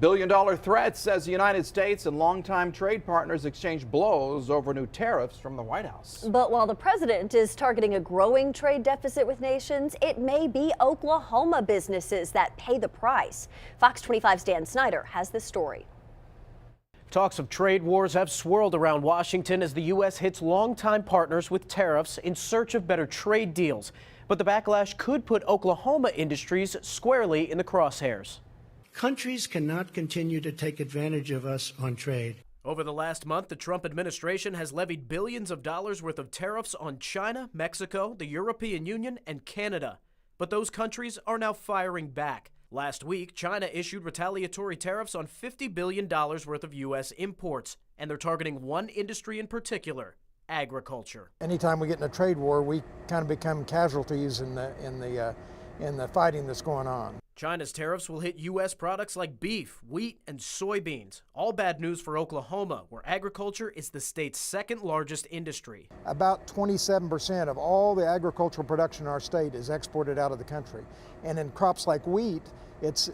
Billion-dollar threat says the United States and longtime trade partners exchange blows over new tariffs from the White House. But while the president is targeting a growing trade deficit with nations, it may be Oklahoma businesses that pay the price. Fox 25's Dan Snyder has this story. Talks of trade wars have swirled around Washington as the U.S. hits longtime partners with tariffs in search of better trade deals. But the backlash could put Oklahoma industries squarely in the crosshairs. Countries cannot continue to take advantage of us on trade. Over the last month, the Trump administration has levied billions of dollars worth of tariffs on China, Mexico, the European Union, and Canada. But those countries are now firing back. Last week, China issued retaliatory tariffs on $50 billion worth of U.S. imports, and they're targeting one industry in particular: agriculture. Anytime we get in a trade war, we kind of become casualties in the fighting that's going on. China's tariffs will hit U.S. products like beef, wheat, and soybeans. All bad news for Oklahoma, where agriculture is the state's second largest industry. About 27% of all the agricultural production in our state is exported out of the country. And in crops like wheat, it's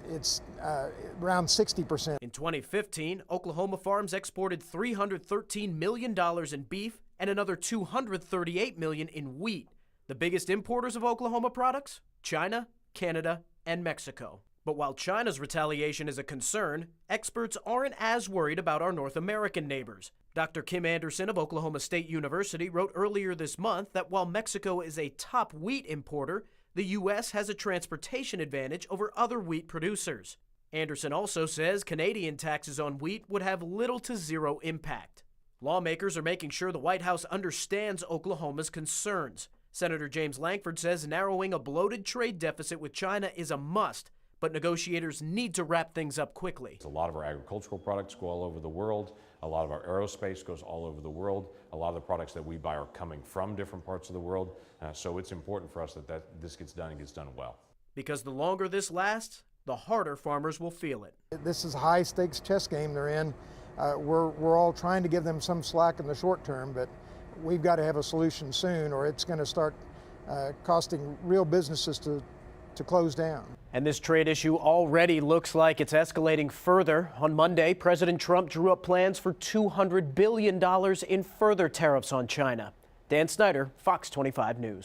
around 60%. In 2015, Oklahoma farms exported $313 million in beef and another $238 million in wheat. The biggest importers of Oklahoma products? China, Canada, and Mexico. But while China's retaliation is a concern, experts aren't as worried about our North American neighbors. Dr. Kim Anderson of Oklahoma State University wrote earlier this month that while Mexico is a top wheat importer, the U.S. has a transportation advantage over other wheat producers. Anderson also says Canadian taxes on wheat would have little to zero impact. Lawmakers are making sure the White House understands Oklahoma's concerns. Senator James Lankford says narrowing a bloated trade deficit with China is a must, but negotiators need to wrap things up quickly. A lot of our agricultural products go all over the world. A lot of our aerospace goes all over the world. A lot of the products that we buy are coming from different parts of the world. So it's important for us that this gets done and gets done well. Because the longer this lasts, the harder farmers will feel it. This is a high-stakes chess game they're in. We're all trying to give them some slack in the short term, but we've got to have a solution soon, or it's going to start costing real businesses to close down. And this trade issue already looks like it's escalating further. On Monday, President Trump drew up plans for $200 billion in further tariffs on China. Dan Snyder, Fox 25 News.